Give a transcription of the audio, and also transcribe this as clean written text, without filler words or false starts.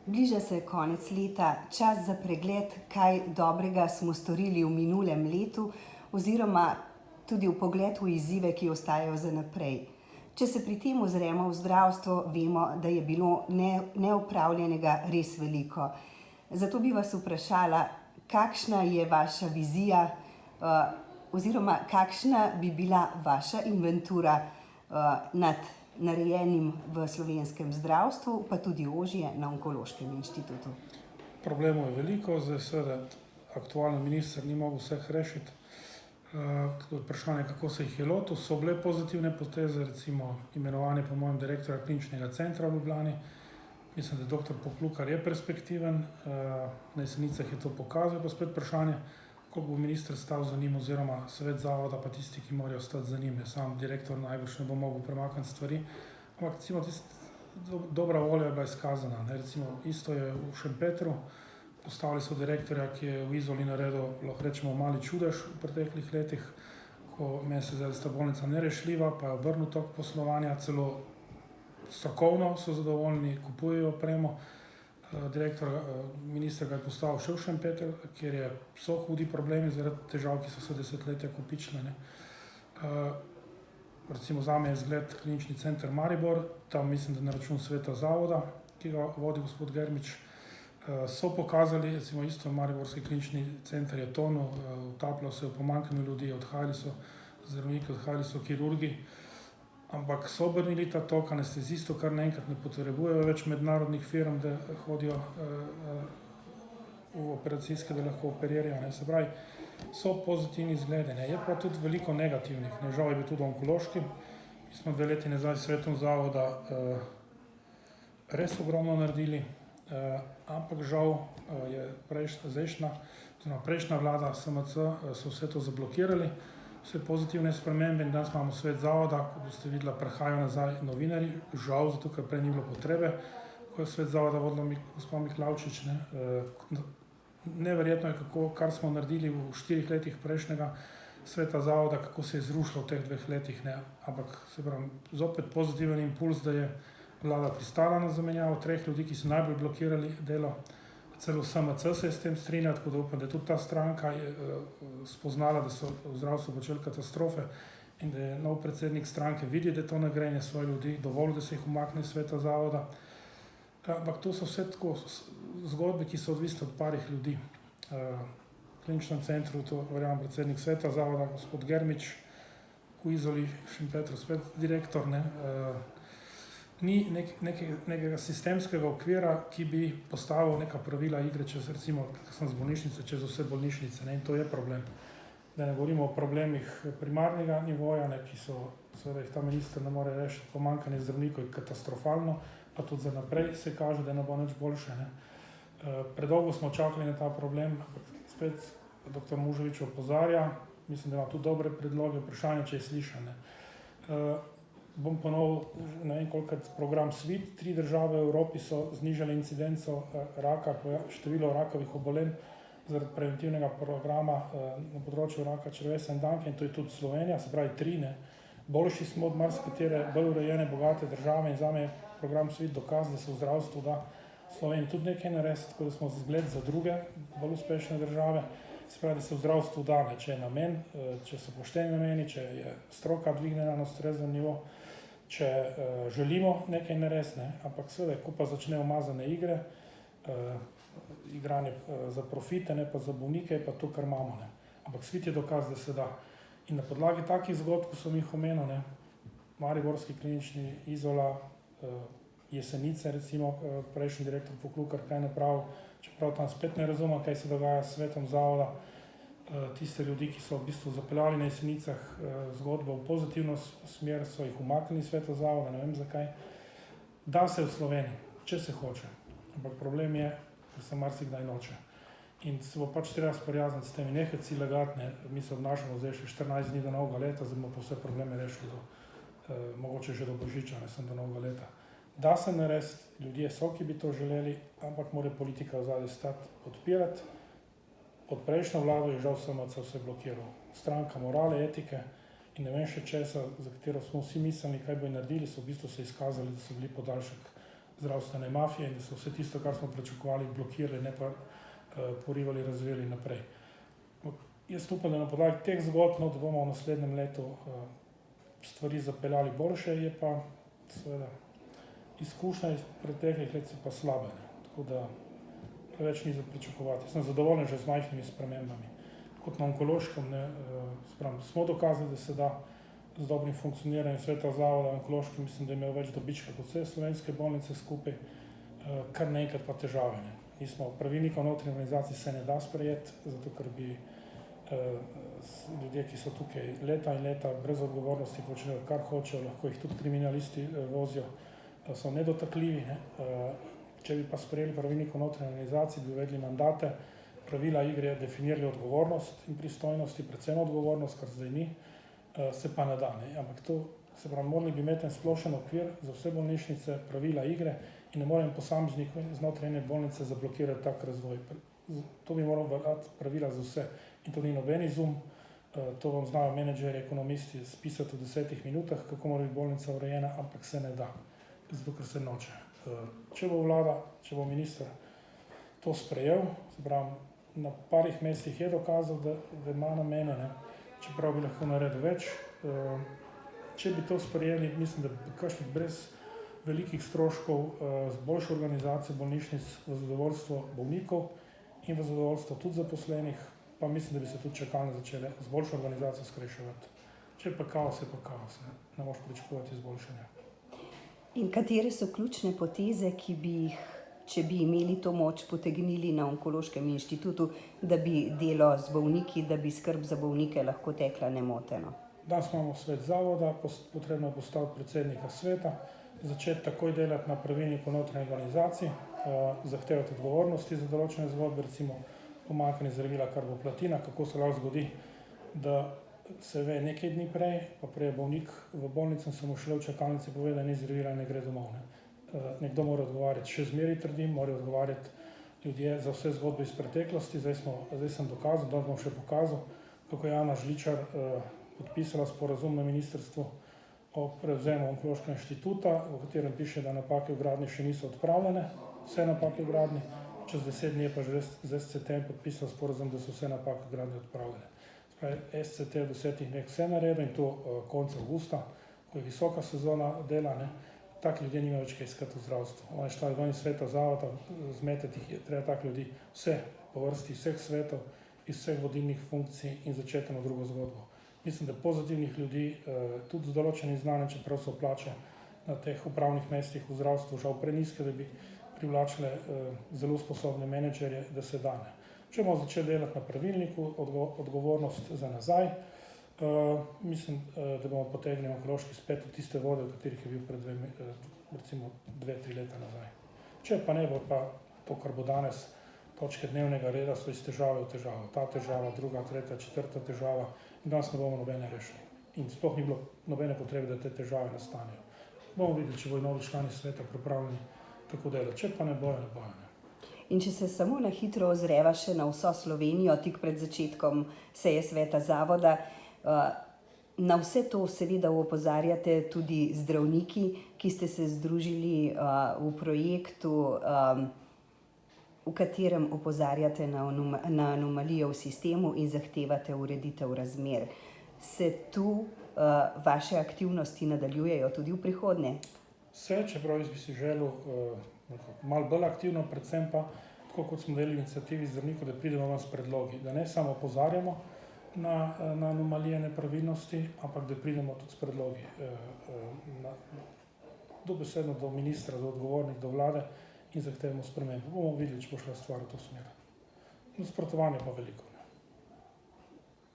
Bliža se konec leta, čas za pregled, kaj dobrega smo storili v minulem letu, oziroma tudi vpogled v izzive, ki ostajajo za naprej. Če se pri tem ozremo v zdravstvo, vemo, da je bilo neopravljenega res veliko. Zato bi vas vprašala, kakšna je vaša vizija, oziroma kakšna bi bila vaša inventura nad narejenim v slovenskem zdravstvu, pa tudi ožje na Onkološkem inštitutu. Problemov je veliko, zdaj seveda aktualni minister ni mogel vseh rešiti. Vprašanje, kako se jih je lotil, so bile pozitivne poteze, recimo imenovanje po mojem direktorja kliničnega centra v Ljubljani. Mislim, da dr. Poklukar je perspektiven, na Jesenicah je to pokazal, pa spet vprašanje, koliko bo minister stal za njim oziroma svet zavoda, pa tisti, ki morajo stati za njim. Sam direktor najbrž ne bo mogel premakniti stvari, ampak recimo dobra volja je bila izkazana. Recimo isto je v Šempetru, postavili so direktorja, ki je v Izoli naredil, lahko rečemo, mali čudež v preteklih letih, ko meni se zdaj sta bolnica nerešljiva, pa je obrnil tok poslovanja, celo strokovno so zadovoljni, kupujejo opremo. Minister ga je postavil še v Šempeter, kjer so hudi problemi zaradi težav, ki so se desetletja kopičile. Recimo zame je zgled klinični center Maribor, tam mislim, da na račun sveta zavoda, ki ga vodi gospod Germič, so pokazali, recimo isto mariborski klinični center je tonil, utapljal se v pomanjkanju ljudi, odhajali so zdravniki, odhajali so kirurgi, ampak so obrnili ta tok, anestezistov kar naenkrat ne potrebujejo več mednarodnih firm, da hodijo v operacijske, da lahko operirajo. Se pravi, so pozitivni zgledi, je pa tudi veliko negativnih. Žal je bil tudi onkološki. Mi smo 2 leti nazaj s svetom zavoda res ogromno naredili, ampak žal je prejšnja vlada SMC so vse to zablokirali, vse pozitivne spremembe, in danes imamo svet zavoda, kot boste videli, prihajajo nazaj novinarji, žal, zato ker prej ni bilo potrebe, ko je svet zavoda vodila gospa Miklavčič. Neverjetno je, kar smo naredili v 4 letih prejšnjega sveta zavoda, kako se je zrušilo v teh 2 letih, ampak se pravi, zopet pozitiven impuls, da je vlada pristala na zamenjavo 3 ljudi, ki so najbolj blokirali delo. Celo SMC se je s tem strinjal, tako da upam, da je tudi ta stranka spoznala, da so v zdravstvu počeli katastrofe in da je nov predsednik stranke vidi, da je to nagrajanje svoje ljudi, dovolj, da se jih umakne iz sveta zavoda. Ampak to so vse tako zgodbe, ki so odvisne od parih ljudi. V kliničnem centru, to verjamem predsednik sveta zavoda, gospod Germič, v Izoli, Šempetru spet direktor, ni nekega sistemskega okvira, ki bi postavil neka pravila igre, čez recimo, ko sem z bolnišnice, čez vse bolnišnice, in to je problem. Da ne govorimo o problemih primarnega nivoja, ki so, seveda jih ta minister ne more rešiti, pomanjkanje zdravnikov je katastrofalno, pa tudi za naprej se kaže, da ne bo nič boljše. Predolgo smo čakali na ta problem, ampak spet dr. Muževič opozarja, mislim, da ima tudi dobre predloge, vprašanje, če je slišan. Bom ponovil, ne vem kolikokrat, program SWIT, 3 države v Evropi so znižale incidenco raka, število rakavih obolenj zaradi preventivnega programa na področju raka črevesa in danke, in to je tudi Slovenija, se pravi 3. Boljši smo od marsikatere bolj urejene, bogate države, in zame je program SWIT dokaz, da se v zdravstvu da Sloveniji tudi nekaj narediti, tako da smo zgled za druge bolj uspešne države. Se pravi, da se v zdravstvu da, če je namen, če so pošteni nameni, če je stroka dvignjena na ustrezen nivo, če želimo nekaj narediti, ampak seveda, ko pa začne umazane igre, igranje za profite, ne pa za bolnike, je pa to, kar imamo. Ampak SWIT je dokaz, da se da. In na podlagi takih zgodb, ko sem jih omenil, mariborski klinični, Izola, Jesenice, recimo prejšnji direktor Poklukar, kaj napravil, čeprav tam spet ne razumem, kaj se dogaja s svetom zavoda, tiste ljudi, ki so v bistvu zapeljali na Jesenicah zgodbo v pozitivno smer, so jih umaknili iz sveta zavoda, ne vem zakaj. Da se v Sloveniji, če se hoče, ampak problem je, ker se marsikdaj noče. In se bo pač treba sprijazniti s temi, nehati si lagati, mi se obnašamo zdaj še 14 dni do novega leta, zdaj bomo pa vse probleme rešili mogoče že do Božiča, ne samo do novega leta. Da se narediti, ljudje so, ki bi to želeli, ampak mora politika v zadnji stati podpirati. Pod prejšnjo vlado je žal SMC vse blokiral. Stranka morale, etike in ne vem še česa, za katero smo vsi mislili, kaj bi naredili, so v bistvu se izkazali, da so bili podaljšek zdravstvene mafije in da so vse tisto, kar smo pričakovali, blokirali, ne pa porivali, razvijali naprej. Jaz upam, da na podlagi teh zgodb, da bomo v naslednjem letu stvari zapeljali boljše, je pa seveda izkušnja iz preteklih let pa slabe. Tako da preveč ni za pričakovati. Jaz sem zadovoljen že z majhnimi spremembami. Kot na onkološkem smo dokazali, da se da z dobrim funkcioniranjem sveta zavoda onkološki, mislim, da je imel več dobička kot vse slovenske bolnice skupaj, kar naenkrat pa težave. Pravilnik o notranji organizaciji se ne da sprejeti, zato ker bi ljudje, ki so tukaj leta in leta brez odgovornosti počnejo kar hočejo, lahko jih tudi kriminalisti vozijo, so nedotakljivi. Če bi pa sprejeli pravilnik o notranji organizaciji, bi uvedli mandate, pravila igre, definirali odgovornost in pristojnosti, predvsem odgovornost, kar zdaj ni, se pa ne da. Ampak to, se pravi, morali bi imeti en splošen okvir za vse bolnišnice, pravila igre in ne morem posameznik znotraj ene bolnice zablokirati tak razvoj. To bi moral veljati pravila za vse in to ni noben izum, to vam znajo menedžerji, ekonomisti spisati v 10 minutah, kako mora biti bolnica urejena, ampak se ne da, zato ker se noče. Če bo vlada, če bo minister to sprejel, se pravi, na parih mestih je dokazal, da ima namene, čeprav bi lahko naredil več. Če bi to sprejeli, mislim, da bi kakšnih brez velikih stroškov z boljšo organizacijo bolnišnic v zadovoljstvo bolnikov in v zadovoljstvo tudi zaposlenih, pa mislim, da bi se tudi čakalne začele z boljšo organizacijo skrajševati. Če pa kaos, je pa kaos, ne moreš pričakovati izboljšanja. In katere so ključne poteze, ki bi jih, če bi imeli to moč, potegnili na Onkološkem inštitutu, da bi delo z bolniki, da bi skrb za bolnike lahko tekla nemoteno? Danes imamo svet zavoda, potrebno je postaviti predsednika sveta, začeti takoj delati na pravilniku notranji organizaciji, zahtevati odgovornosti za določene zgodbe, recimo pomanjkanje zdravila karboplatina, kako se lahko zgodi, da se ve nekaj dni prej, pa prej je bolnik v bolnici, se mu šele v čakalnici pove, da ni zdravila in ne gre domov. Nekdo mora odgovarjati, še zmeraj trdim, mora odgovarjati ljudje za vse zgodbe iz preteklosti. Zdaj sem dokazal, danes bom še pokazal, kako je Jana Žličar podpisala sporazum na ministrstvu o prevzemu Onkološkega inštituta, v katerem piše, da napake v gradnji še niso odpravljene, vse napake v gradnji, čez 10 dni je pa že z SCT podpisal sporazum, da so vse napake v gradnji odpravljene. SCT v 10 dneh vse naredil in to konec avgusta, ko je visoka sezona dela, tak ljudje nima več kaj iskati v zdravstvu. Ona je šla ven iz sveta zavoda, zmeteti jih je treba tak ljudi, vse po vrsti, vseh svetov, iz vseh vodilnih funkcij in začeti na drugo zgodbo. Mislim, da pozitivnih ljudi, tudi z določenim znanjem, čeprav so plače na teh upravnih mestih v zdravstvu žal prenizke, da bi privlačile zelo sposobne menedžerje, da se dane. Če bomo začeli delati na pravilniku, odgovornost za nazaj, mislim, da bomo potegnili onkološki spet v tiste vode, v katerih je bil pred recimo 2-3 leta nazaj. Če pa ne bo pa to, kar bo danes, točke dnevnega reda so iz težave v težavo. Ta težava, druga, tretja, četrta težava in danes ne bomo nobene rešili. In sploh ni bilo nobene potrebe, da te težave nastanejo. Bomo videli, če bojo novi člani sveta pripravljeni tako delati. Če pa ne bojo, ne bojo. In če se samo na hitro ozreva še na vso Slovenijo, tik pred začetkom seje sveta zavoda, na vse to seveda opozarjate tudi zdravniki, ki ste se združili v projektu, v katerem opozarjate na anomalijo v sistemu in zahtevate ureditev razmer. Se tu vaše aktivnosti nadaljujejo tudi v prihodnje? Vse, čeprav jaz bi si želel malo bolj aktivno, predvsem pa, tako kot smo delili iniciativi zdravnikov, da pridemo vam s predlogi, da ne samo opozarjamo na anomalije, nepravilnosti, ampak da pridemo tudi s predlogi. Dobesedno do ministra, do odgovornih, do vlade in zahtevamo spremembo. Bomo videli, če bo šla stvar v to smer. Nasprotovanje pa veliko.